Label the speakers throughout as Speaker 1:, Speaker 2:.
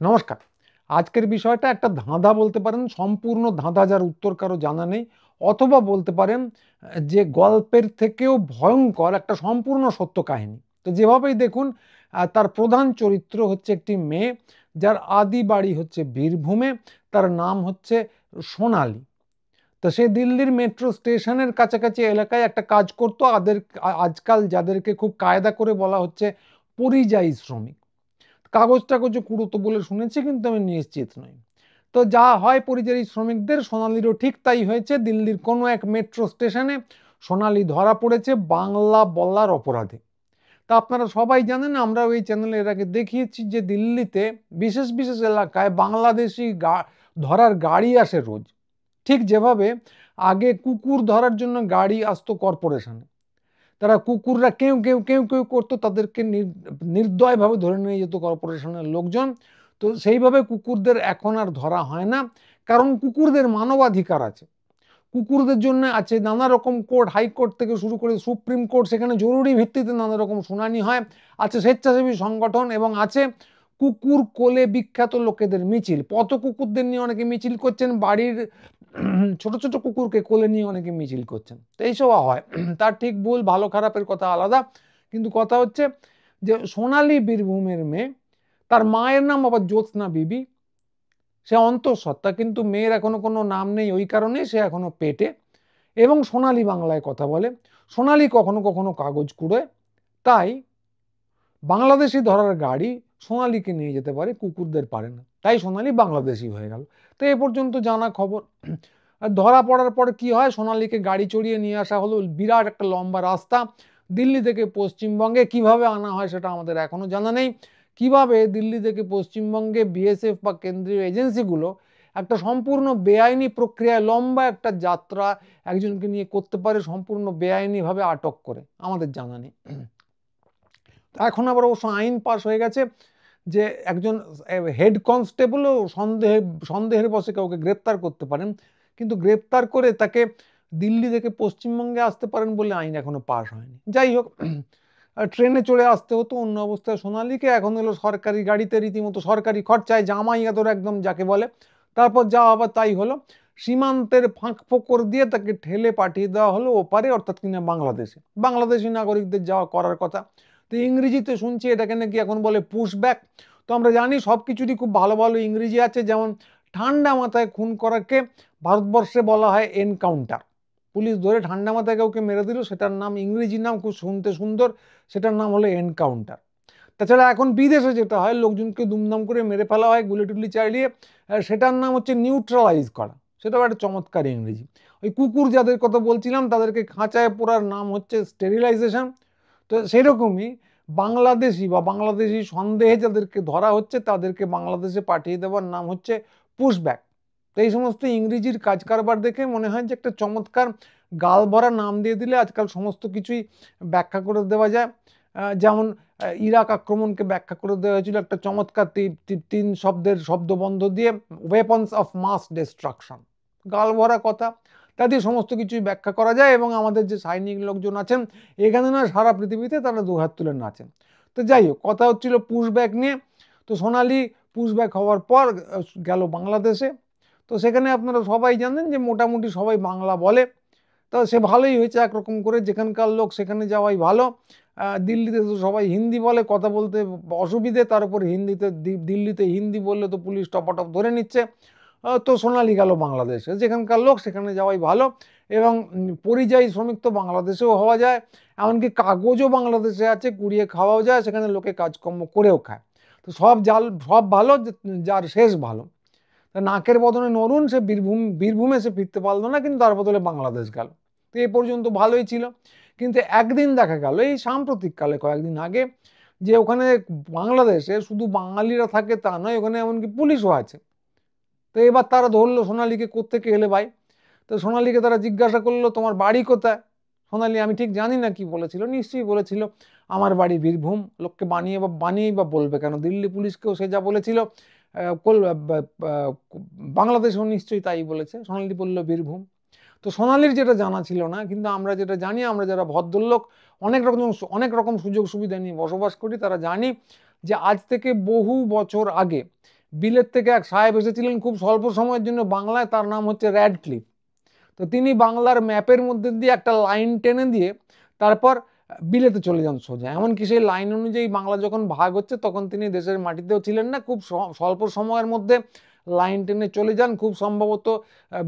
Speaker 1: নমস্কার। আজকের বিষয়টা একটা ধাঁধা বলতে পারেন, সম্পূর্ণ ধাঁধা যার উত্তর কারো জানা নেই, অথবা বলতে পারেন যে গল্পের থেকেও ভয়ঙ্কর একটা সম্পূর্ণ সত্য কাহিনী। তো যেভাবেই দেখুন, তার প্রধান চরিত্র হচ্ছে একটি মেয়ে, যার আদি বাড়ি হচ্ছে বীরভূমে। তার নাম হচ্ছে সোনালী। তো সে দিল্লির মেট্রো স্টেশনের কাছাকাছি এলাকায় একটা কাজ করতো। আজকাল যাদেরকে খুব কায়দা করে বলা হচ্ছে পরিযায়ী শ্রমিক। কাগজ টাগজে কুড়োতো বলে শুনেছি, কিন্তু আমি নিশ্চিত নই। তো যা হয় পরিযায়ী শ্রমিকদের, সোনালীরও ঠিক তাই হয়েছে। দিল্লির কোনো এক মেট্রো স্টেশনে সোনালী ধরা পড়েছে বাংলা বলার অপরাধে। তা আপনারা সবাই জানেন, আমরা ওই চ্যানেলে এর আগে দেখিয়েছি যে দিল্লিতে বিশেষ বিশেষ এলাকায় বাংলাদেশি ধরার গাড়ি আসে রোজ। ঠিক যেভাবে আগে কুকুর ধরার জন্য গাড়ি আসতো কর্পোরেশনে, তারা কুকুররা কেউ কেউ কেউ কেউ করতো, তাদেরকে নির্দয়ভাবে ধরে নিয়ে যেত কর্পোরেশনের লোকজন। তো সেইভাবে কুকুরদের এখন আর ধরা হয় না, কারণ কুকুরদের মানবাধিকার আছে। কুকুরদের জন্য আছে নানা রকম কোর্ট, হাইকোর্ট থেকে শুরু করে সুপ্রিম কোর্ট, সেখানে জরুরি ভিত্তিতে নানা রকম শুনানি হয়। আছে স্বেচ্ছাসেবী সংগঠন, এবং আছে কুকুর কোলে বিখ্যাত লোকেদের মিছিল। পথ কুকুরদের নিয়ে অনেকে মিছিল করছেন, বাড়ির ছোট ছোট কুকুরকে কোলে নিয়ে অনেকে মিছিল করছেন। তো এইসব হয়। তার ঠিক ভুল ভালো খারাপের কথা আলাদা, কিন্তু কথা হচ্ছে যে সোনালী বীরভূমের মেয়ে, তার মায়ের নাম আবার জ্যোৎস্না বিবি। সে অন্তঃসত্ত্বা, কিন্তু মেয়ের এখনো কোনো নাম নেই, ওই কারণে সে এখনো পেটে। এবং সোনালী বাংলায় কথা বলে। সোনালী কখনো কখনো কাগজ কুড়োয়। তাই বাংলাদেশি ধরার গাড়ি সোনালীকে নিয়ে যেতে পারে, কুকুরদের পারে না, তাই সোনালী বাংলাদেশি হয়ে গেল। তো এ পর্যন্ত জানা খবর। আর ধরা পড়ার পর কি হয়, সোনালীকে গাড়ি চড়িয়ে নিয়ে আসা হলো। বিরাট একটা লম্বা রাস্তা, দিল্লি থেকে পশ্চিমবঙ্গে। কিভাবে আনা হয় সেটা আমাদের এখনো জানা নেই। কিভাবে দিল্লি থেকে পশ্চিমবঙ্গে বিএসএফ বা কেন্দ্রীয় এজেন্সিগুলো একটা সম্পূর্ণ বেআইনি প্রক্রিয়ায় লম্বা একটা যাত্রা একজনকে নিয়ে করতে পারে, সম্পূর্ণ বেআইনিভাবে আটক করে, আমাদের জানা নেই। এখন আবার অবশ্য আইন পাস হয়ে গেছে যে একজন হেড কনস্টেবলও সন্দেহের বশে কাউকে গ্রেপ্তার করতে পারেন, কিন্তু গ্রেপ্তার করে তাকে দিল্লি থেকে পশ্চিমবঙ্গে আসতে পারেন বলে আইন এখনো পাস হয়নি। যাই হোক, ট্রেনে চড়ে আসতে হতো অন্য অবস্থায় সোনালীকে, এখন এলো সরকারি গাড়িতে, রীতিমতো সরকারি খরচায়, জামাই আদর একদম যাকে বলে। তারপর যা আবার তাই হলো, সীমান্তের ফাঁক ফোকর দিয়ে তাকে ঠেলে পাঠিয়ে দেওয়া হলো ওপারে, অর্থাৎ কিনা বাংলাদেশে। বাংলাদেশি নাগরিকদের যাওয়া করার কথা। তো ইংরেজিতে শুনছি এটাকে নাকি এখন বলে পুশব্যাক। তো আমরা জানি সব কিছুরই খুব ভালো ভালো ইংরেজি আছে, যেমন ঠান্ডা মাথায় খুন করাকে ভারতবর্ষে বলা হয় এনকাউন্টার। পুলিশ ধরে ঠান্ডা মাথায় কাউকে মেরে দিল, সেটার নাম, ইংরেজি নাম খুব শুনতে সুন্দর, সেটার নাম হলো এনকাউন্টার। তাছাড়া এখন বিদেশে যেটা হয়, লোকজনকে দুমদাম করে মেরে ফেলা হয় গুলি টুলি চালিয়ে, সেটার নাম হচ্ছে নিউট্রালাইজ করা। সেটাও একটা চমৎকার ইংরেজি। ওই কুকুর যাদের কথা বলছিলাম, তাদেরকে খাঁচায় পোড়ার নাম হচ্ছে স্টেরিলাইজেশন। তো সেরকমই বাংলাদেশি বা বাংলাদেশি সন্দেহে যাদেরকে ধরা হচ্ছে, তাদেরকে বাংলাদেশে পাঠিয়ে দেওয়ার নাম হচ্ছে পুশব্যাক। তো এই সমস্ত ইংরেজির কাজ কারবার দেখে মনে হয় যে একটা চমৎকার গাল ভরা নাম দিয়ে দিলে আজকাল সমস্ত কিছুই ব্যাখ্যা করে দেওয়া যায়। যেমন ইরাক আক্রমণকে ব্যাখ্যা করে দেওয়া হয়েছিল একটা চমৎকার 3 শব্দের শব্দবন্ধ দিয়ে, ওয়েপন্স অফ মাস ডিস্ট্রাকশন। গাল ভরা কথা, তা দিয়ে সমস্ত কিছুই ব্যাখ্যা করা যায়। এবং আমাদের যে সৈনিক লোকজন আছেন এখানে না, সারা পৃথিবীতে তারা দুহাত তুলে নাচেন। তো যাই হোক, কথা হচ্ছিল পুশব্যাক নিয়ে। তো সোনালী পুশব্যাক হওয়ার পর গেল বাংলাদেশে। তো সেখানে আপনারা সবাই জানেন যে মোটামুটি সবাই বাংলা বলে। তো সে ভালোই হয়েছে একরকম করে, যেখানকার লোক সেখানে যাওয়াই ভালো। দিল্লিতে তো সবাই হিন্দি বলে, কথা বলতে অসুবিধে, তার উপর হিন্দিতে, দিল্লিতে হিন্দি বললে তো পুলিশ টপাটপ ধরে নিচ্ছে। তো সোনালী গেল বাংলাদেশে, যেখানকার লোক সেখানে যাওয়াই ভালো। এবং পরিযায়ী শ্রমিক তো বাংলাদেশেও হওয়া যায়, এমনকি কাগজও বাংলাদেশে আছে, কুড়িয়ে খাওয়াও যায়, সেখানে লোকে কাজকর্ম করেও খায়। তো সব ভালো, যার শেষ ভালো। নাকের বদনে নরুন, সে বীরভূমে সে ফিরতে পারলো না, কিন্তু তার বদলে বাংলাদেশ গেল। তো এই পর্যন্ত ভালোই ছিল। কিন্তু একদিন দেখা গেল, এই সাম্প্রতিককালে কয়েকদিন আগে, যে ওখানে বাংলাদেশে শুধু বাঙালিরা থাকে তা নয়, ওখানে এমনকি পুলিশও আছে। তো এবার তারা ধরলো সোনালীকে কোত্থেকে এলে ভাই। তো সোনালীকে তারা জিজ্ঞাসা করলো, তোমার বাড়ি কোথায়? সোনালী আমি ঠিক জানি না কি বলেছিল, নিশ্চয়ই বলেছিল আমার বাড়ি বীরভূম। লোককে বানিয়েই বা বলবে কেন? দিল্লি পুলিশকেও সে যা বলেছিল, বাংলাদেশেও নিশ্চয়ই তাই বলেছে। সোনালী বলল বীরভূম। তো সোনালীর যেটা জানা ছিল না, কিন্তু আমরা যেটা জানি, আমরা যারা ভদ্রলোক, অনেক রকম সুযোগ সুবিধা নিয়ে বসবাস করি, তারা জানি যে আজ থেকে বহু বছর আগে বিলেত থেকে এক সাহেব এসেছিলেন খুব স্বল্প সময়ের জন্য বাংলায়, তার নাম হচ্ছে র্যাডক্লিফ। তো তিনি বাংলার ম্যাপের মধ্যে দিয়ে একটা লাইন টেনে দিয়ে তারপর বিলেতে চলে যান সোজা। এমনকি সেই লাইন অনুযায়ী বাংলা যখন ভাগ হচ্ছে তখন তিনি দেশের মাটিতেও ছিলেন না, খুব স্বল্প সময়ের মধ্যে লাইন টেনে চলে যান। খুব সম্ভবত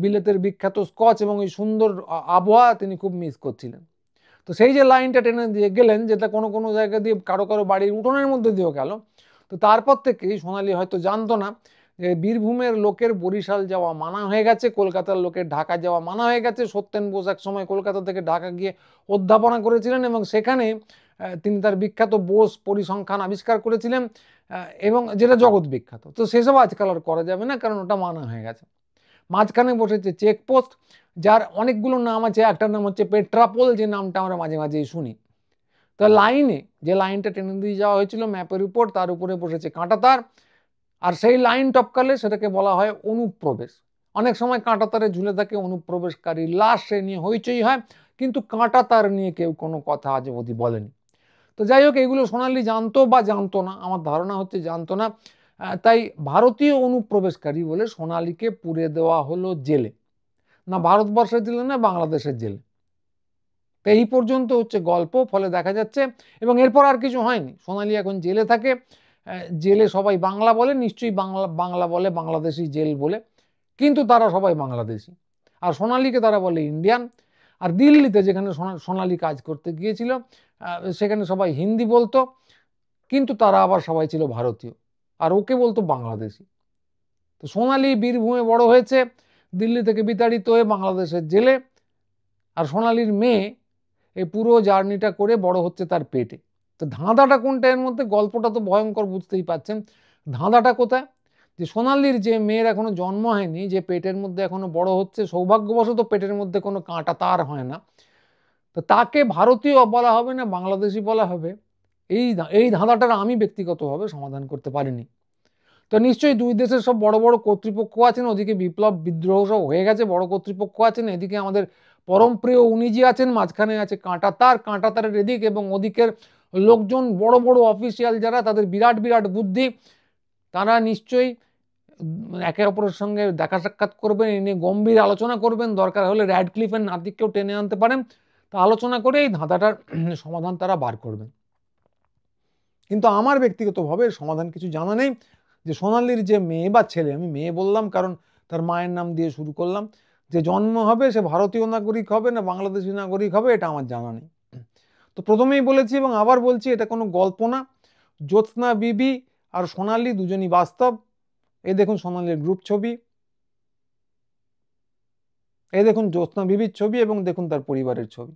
Speaker 1: বিলেতের বিখ্যাত স্কচ এবং এই সুন্দর আবহাওয়া তিনি খুব মিস করছিলেন। তো সেই যে লাইনটা টেনে দিয়ে গেলেন, যেটা কোনো কোনো জায়গা দিয়ে কারো কারো বাড়ির উঠোনের মধ্যে দিয়েও গেল, তো তারপর থেকেই সোনালী হয়তো জানতো না যে বীরভূমের লোকের বরিশাল যাওয়া মানা হয়ে গেছে, কলকাতার লোকের ঢাকা যাওয়া মানা হয়ে গেছে। সত্যেন বোস এক সময় কলকাতা থেকে ঢাকা গিয়ে অধ্যাপনা করেছিলেন এবং সেখানে তিনি তার বিখ্যাত বোস পরিসংখ্যান আবিষ্কার করেছিলেন এবং যেটা জগৎ বিখ্যাত। তো সেসব আজকাল আর করা যাবে না, কারণ ওটা মানা হয়ে গেছে। মাঝখানে বসেছে চেকপোস্ট, যার অনেকগুলো নাম আছে। একটার নাম হচ্ছে পেট্রাপোল, যে নামটা আমরা মাঝে মাঝেই শুনি। তো লাইনে যে লাইনটা টেনে দিয়ে যাওয়া হয়েছিল ম্যাপের উপর, তার উপরে বসেছে কাঁটাতার, আর সেই লাইন টপকালে সেটাকে বলা হয় অনুপ্রবেশ। অনেক সময় কাঁটাতারে ঝুলে থাকে অনুপ্রবেশকারী লাশ, সে নিয়ে হইচই হয়, কিন্তু কাঁটাতার নিয়ে কেউ কোনো কথা আজ অবধি বলেনি। তো যাই হোক, এগুলো সোনালী জানতো বা জানতো না, আমার ধারণা হচ্ছে জানতো না। তাই ভারতীয় অনুপ্রবেশকারী বলে সোনালীকে পুরে দেওয়া হলো জেলে, না ভারতবর্ষের জেলে না বাংলাদেশের জেলে। তো এই পর্যন্ত হচ্ছে গল্প। ফলে দেখা যাচ্ছে, এবং এরপর আর কিছু হয়নি। সোনালী এখন জেলে থাকে, জেলে সবাই বাংলা বলে, নিশ্চয়ই বাংলা বাংলা বলে, বাংলাদেশি জেল বলে, কিন্তু তারা সবাই বাংলাদেশি। আর সোনালীকে তারা বলে ইন্ডিয়ান। আর দিল্লিতে যেখানে সোনালী কাজ করতে গিয়েছিল সেখানে সবাই হিন্দি বলতো, কিন্তু তারা আবার সবাই ছিল ভারতীয়, আর ওকে বলতো বাংলাদেশি। তো সোনালী বীরভূমে বড় হয়েছে, দিল্লি থেকে বিতাড়িত হয়ে বাংলাদেশের জেলে। আর সোনালীর মেয়ে এই পুরো জার্নিটা করে বড় হচ্ছে তার পেটে। তো ধাঁধাটা কোনটা এর মধ্যে? গল্পটা তো ভয়ঙ্কর, বুঝতেই পাচ্ছেন। ধাঁধাটা কোথায়? যে সোনালীর যে মেয়ের এখনো জন্ম হয়নি, যে পেটের মধ্যে এখনো বড় হচ্ছে, সৌভাগ্যবশত পেটের মধ্যে কোনো কাঁটা তার হয় না, তো তাকে ভারতীয় বলা হবে না বাংলাদেশি বলা হবে, এই এই ধাঁধাটার আমি ব্যক্তিগতভাবে সমাধান করতে পারিনি। তো নিশ্চয়ই দুই দেশের সব বড় বড় কর্তৃপক্ষ আছেন, ওদিকে বিপ্লব বিদ্রোহ সব হয়ে গেছে, বড় কর্তৃপক্ষ আছেন, এদিকে আমাদের পরম প্রিয় উনিজি আছেন, মাঝখানে আছে কাঁটাতার, কাঁটাতারের এদিক এবং ওদিকের লোকজন বড় বড় অফিসিয়াল যারা, তাদের বিরাট বিরাট বুদ্ধি, তারা নিশ্চয়ই একে অপরের সঙ্গে দেখা সাক্ষাৎ করবেন, এ নিয়ে গম্ভীর আলোচনা করবেন, দরকার হলে র্যাডক্লিফের নাতিকেও টেনে আনতে পারেন, তা আলোচনা করে এই ধাঁধাটার সমাধান তারা বার করবেন। কিন্তু আমার ব্যক্তিগতভাবে সমাধান কিছু জানা নেই। যে সোনালীর যে মেয়ে বা ছেলে, আমি মেয়ে বললাম কারণ তার মায়ের নাম দিয়ে শুরু করলাম, যে জন্ম হবে সে ভারতীয় নাগরিক হবে না বাংলাদেশি নাগরিক হবে, এটা আমার জানা নেই। তো প্রথমেই বলেছি এবং আবার বলছি, এটা কোনো গল্প না। জ্যোৎস্না বিবি আর সোনালী দুজনই বাস্তব। এই দেখুন সোনালীর গ্রুপ ছবি, এই দেখুন জ্যোৎস্না বিবির ছবি, এবং দেখুন তার পরিবারের ছবি।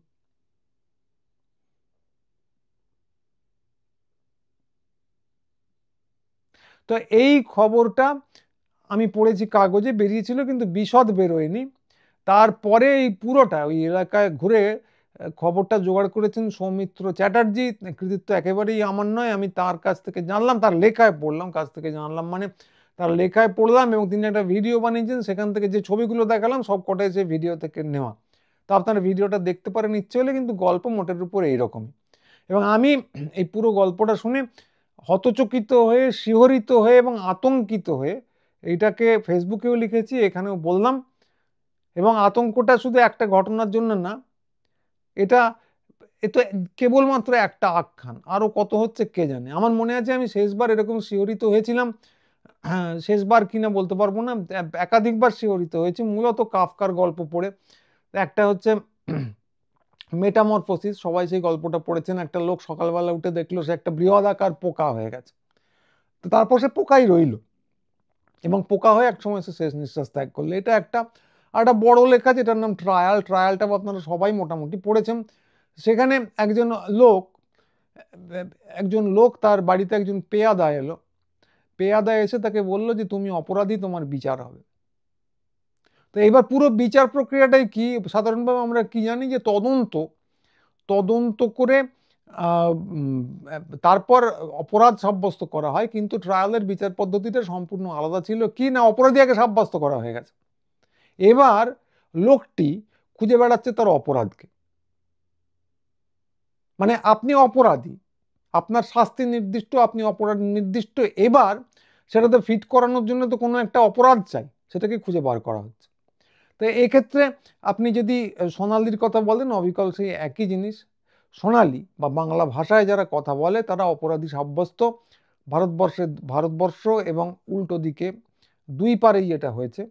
Speaker 1: তো এই খবরটা আমি পড়েছি, কাগজে বেরিয়েছিল, কিন্তু বিশদ বেরোয়নি। তারপরে এই পুরোটা ওই এলাকায় ঘুরে খবরটা জোগাড় করেছেন সৌমিত্র চ্যাটার্জি। কৃতিত্ব একেবারেই আমার নয়, আমি তার কাছ থেকে জানলাম, তার লেখায় পড়লাম, কাছ থেকে জানলাম মানে তার লেখায় পড়লাম, এবং তিনি একটা ভিডিও বানিয়েছেন, সেখান থেকে যে ছবিগুলো দেখালাম সব কটাই সে ভিডিও থেকে নেওয়া। তো আপনারা ভিডিওটা দেখতে পারেন ইচ্ছে হলে, কিন্তু গল্প মোটের উপর এইরকমই। এবং আমি এই পুরো গল্পটা শুনে হতচকিত হয়ে, শিহরিত হয়ে এবং আতঙ্কিত হয়ে এইটাকে ফেসবুকেও লিখেছি, এখানেও বললাম। এবং আতঙ্কটা শুধু একটা ঘটনার জন্য না, এটা তো কেবলমাত্র একটা আখ্যান, আরও কত হচ্ছে কে জানে। আমার মনে আছে আমি শেষবার এরকম শিহরিত হয়েছিলাম, হ্যাঁ শেষবার কিনা বলতে পারবো না, একাধিকবার শিহরিত হয়েছে, মূলত কাফকার গল্প পড়ে। একটা হচ্ছে মেটামরফোসিস, সবাই সেই গল্পটা পড়েছেন। একটা লোক সকালবেলা উঠে দেখলো সে একটা বৃহদাকার পোকা হয়ে গেছে, তো তারপর সে পোকাই রইল, এবং পোকা হয়ে এক সময় সে শেষ নিঃশ্বাস ত্যাগ করলো। এটা একটা বড় লেখা, যেটার নাম ট্রায়াল। ট্রায়ালটা আপনারা সবাই মোটামুটি পড়েছেন। সেখানে একজন লোক তার বাড়িতে একজন পেয়াদা এলো, পেয়াদা এসে তাকে বলল যে তুমি অপরাধী, তোমার বিচার হবে। তো এবার পুরো বিচার প্রক্রিয়াটাই কি, সাধারণভাবে আমরা কি জানি যে তদন্ত করে তারপর অপরাধ সাব্যস্ত করা হয়, কিন্তু ট্রায়ালের বিচার পদ্ধতিটা সম্পূর্ণ আলাদা ছিল। কি না, অপরাধী আগে সাব্যস্ত করা হয়ে গেছে, এবার লোকটি খুঁজে বেড়াচ্ছে তার অপরাধকে। মানে আপনি অপরাধী, আপনার শাস্তি নির্দিষ্ট, আপনি অপরাধ নির্দিষ্ট, এবার সেটাতে ফিট করানোর জন্য তো কোনো একটা অপরাধ চাই, সেটাকে খুঁজে বার করা হচ্ছে। তো এক্ষেত্রে আপনি যদি সোনালির কথা বলেন, অবিকল সেই একই জিনিস। সোনালি বা বাংলা ভাষায় যারা কথা বলে তারা অপরাধী সাব্যস্ত। ভারতবর্ষ এবং উল্টো দিকে দুই পারেই এটা হয়েছে,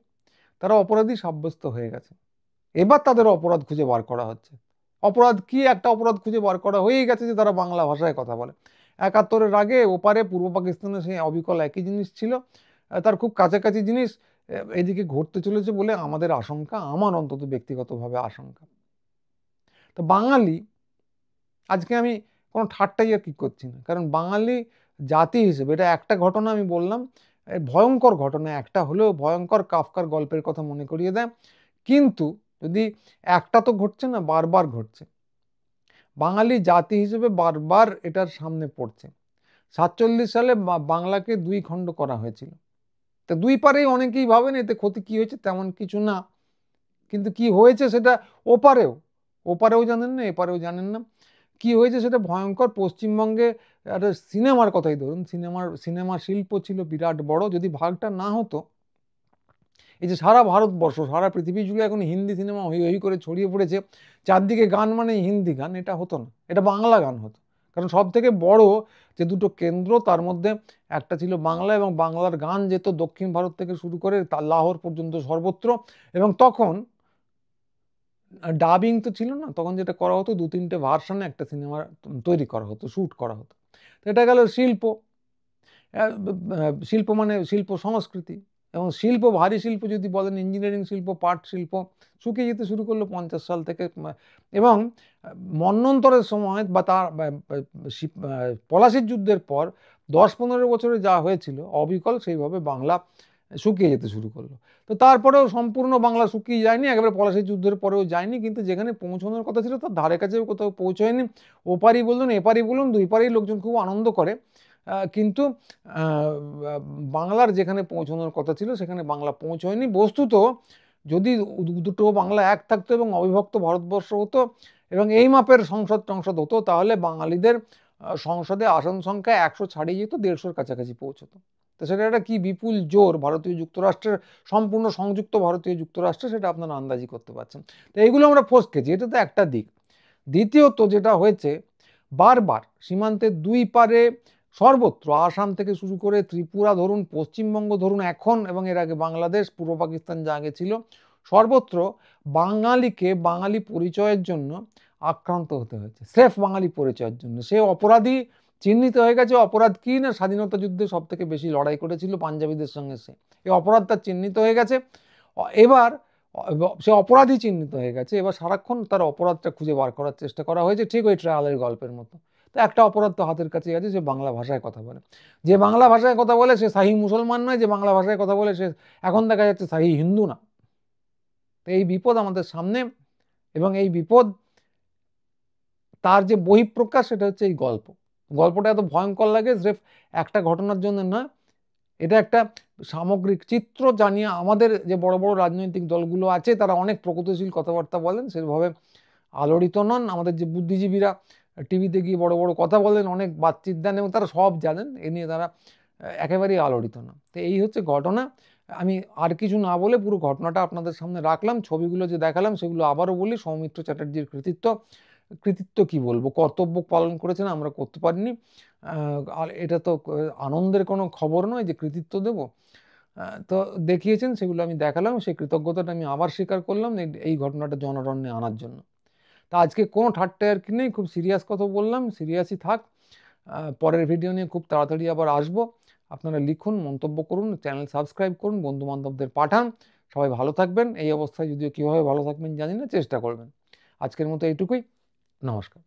Speaker 1: তারা অপরাধী সাব্যস্ত হয়ে গেছে। এবার তাদের অপরাধ খুঁজে বার করা হচ্ছে। অপরাধ কি? একটা অপরাধ খুঁজে বার করা হয়েই গেছে যে তারা বাংলা ভাষায় কথা বলে। 71-এর আগে ওপারে পূর্ব পাকিস্তানে সেই অবিকল একই জিনিস ছিল, তার খুব কাছাকাছি জিনিস এদিকে ঘটতে চলেছে বলে আমাদের আশঙ্কা, আমার অন্তত ব্যক্তিগতভাবে আশঙ্কা। তো বাঙালি, আজকে আমি কোনো ঠাট্টাই আর কি করছি না, কারণ বাঙালি জাতি হিসেবে এটা একটা ঘটনা আমি বললাম, ভয়ঙ্কর ঘটনা একটা হলেও ভয়ঙ্কর কাফকার গল্পের কথা মনে করিয়ে দেয়। কিন্তু যদি একটা তো ঘটছে না, বারবার ঘটছে। বাঙালি জাতি হিসেবে বারবার এটার সামনে পড়ছে। 47 সালে বাংলাকে দুই খণ্ড করা হয়েছিল। তো দুই পারেই অনেকেই ভাবেন এতে ক্ষতি কি হয়েছে, তেমন কিছু না। কিন্তু কি হয়েছে সেটা ওপারেও ওপারেও জানেন না, এপারেও জানেন না। কি হয়েছে সেটা ভয়ঙ্কর। পশ্চিমবঙ্গে একটা সিনেমার কথাই ধরুন, সিনেমা শিল্প ছিল বিরাট বড়। যদি ভাগটা না হতো, এই যে সারা ভারতবর্ষ, সারা পৃথিবী জুড়ে এখন হিন্দি সিনেমা হই হই করে ছড়িয়ে পড়েছে, চারদিকে গান মানে হিন্দি গান, এটা হতো না, এটা বাংলা গান হতো। কারণ সব থেকে বড় যে দুটো কেন্দ্র, তার মধ্যে একটা ছিল বাংলা, এবং বাংলার গান যেত দক্ষিণ ভারত থেকে শুরু করে লাহোর পর্যন্ত সর্বত্র। এবং তখন ডাবিং তো ছিল না, তখন যেটা করা হতো 2-3টে ভার্সনে একটা সিনেমা তৈরি করা হতো, শ্যুট করা হতো। তো এটা গেল শিল্প। শিল্প মানে শিল্প সংস্কৃতি। এবং শিল্প, ভারী শিল্প যদি বলেন, ইঞ্জিনিয়ারিং শিল্প, পাট শিল্প শুকিয়ে যেতে শুরু করলো 50 সাল থেকে। এবং মন্বন্তরের সময় বা তার পলাশির যুদ্ধের পর 10-15 বছরে যা হয়েছিল অবিকল, সেইভাবে বাংলা শুকিয়ে যেতে শুরু করলো। তো তারপরেও সম্পূর্ণ বাংলা শুকিয়ে যায়নি, একেবারে পলাশির যুদ্ধের পরেও যায়নি, কিন্তু যেখানে পৌঁছানোর কথা ছিল তার ধারে কাছেও কোথাও পৌঁছয়নি। ওপারই বলুন এপারই বলুন, দুই পারেই লোকজন খুব আনন্দ করে, কিন্তু বাংলার যেখানে পৌঁছানোর কথা ছিল সেখানে বাংলা পৌঁছয়নি। বস্তুত যদি দুটো বাংলা এক থাকতো এবং অবিভক্ত ভারতবর্ষ হতো এবং এই মাপের সংসদ হতো, তাহলে বাঙালিদের সংসদে আসন সংখ্যা 100 ছাড়িয়ে যেত, 150-র কাছাকাছি পৌঁছতো। তো সেটা একটা কি বিপুল জোর ভারতীয় যুক্তরাষ্ট্রের, সম্পূর্ণ সংযুক্ত ভারতীয় যুক্তরাষ্ট্রে, সেটা আপনারা আন্দাজি করতে পারছেন। তো এইগুলো আমরা ফসকেছি, এটা তো একটা দিক। দ্বিতীয়ত যেটা হয়েছে, বারবার সীমান্তের দুই পারে সর্বত্র, আসাম থেকে শুরু করে ত্রিপুরা ধরুন, পশ্চিমবঙ্গ ধরুন এখন, এবং এর আগে বাংলাদেশ, পূর্ব পাকিস্তান যা আগে ছিল, সর্বত্র বাঙালিকে বাঙালি পরিচয়ের জন্য আক্রান্ত হতে হয়েছে, স্রেফ বাঙালি পরিচয়ের জন্য। সে অপরাধী চিহ্নিত হয়ে গেছে। অপরাধ কি না, স্বাধীনতা যুদ্ধে সব থেকে বেশি লড়াই করেছিল পাঞ্জাবিদের সঙ্গে, সে এই অপরাধটা চিহ্নিত হয়ে গেছে। এবার সে অপরাধী চিহ্নিত হয়ে গেছে, এবার সারাক্ষণ তার অপরাধটা খুঁজে বার করার চেষ্টা করা হয়েছে, ঠিক ওই ট্রায়ালের গল্পের মতো। তো একটা অপরাধ তো হাতের কাছে আছে, সে বাংলা ভাষায় কথা বলে। যে বাংলা ভাষায় কথা বলে সে শাহী মুসলমান নয়, যে বাংলা ভাষায় কথা বলে সে এখন দেখা যাচ্ছে শাহী হিন্দু না। তো এই বিপদ আমাদের সামনে, এবং এই বিপদ তার যে বহিঃপ্রকাশ সেটা হচ্ছে এই গল্প। গল্পটা এত ভয়ঙ্কর লাগে স্রেফ একটা ঘটনার জন্য না, এটা একটা সামগ্রিক চিত্র জানিয়ে আমাদের যে বড় বড় রাজনৈতিক দলগুলো আছে তারা অনেক প্রগতিশীল কথাবার্তা বলেন, সেভাবে আলোড়িত নন। আমাদের যে বুদ্ধিজীবীরা টিভিতে গিয়ে বড় বড় কথা বলেন, অনেক বাতচিত দেন, এবং তারা সব জানেন, এ নিয়ে তারা একেবারেই আলোড়িত না। তো এই হচ্ছে ঘটনা। আমি আর কিছু না বলে পুরো ঘটনাটা আপনাদের সামনে রাখলাম। ছবিগুলো যে দেখালাম সেগুলো আবারও বলি, সৌমিত্র চ্যাটার্জির কৃতিত্ব। কৃতিত্ব কি বলবো, কর্তব্য পালন করেছেন, আমরা করতে পারিনি। আর এটা তো আনন্দের কোনো খবর নয় যে কৃতিত্ব দেব। তো দেখিয়েছেন, সেগুলো আমি দেখালাম, সেই কৃতজ্ঞতাটা আমি আবার স্বীকার করলাম এই ঘটনাটা জনরণ্যে আনার জন্য। তা আজকে কোনো ঠাট্টা আর কি নেই, খুব সিরিয়াস কথা বললাম, সিরিয়াসই থাক। পরের ভিডিও নিয়ে খুব তাড়াতাড়ি আবার আসবো। আপনারা লিখুন, মন্তব্য করুন, চ্যানেল সাবস্ক্রাইব করুন, বন্ধু বান্ধবদের পাঠান। সবাই ভালো থাকবেন। এই অবস্থায় যদিও কীভাবে ভালো থাকবেন জানি না, চেষ্টা করবেন। আজকের মতো এইটুকুই। নমস্কার।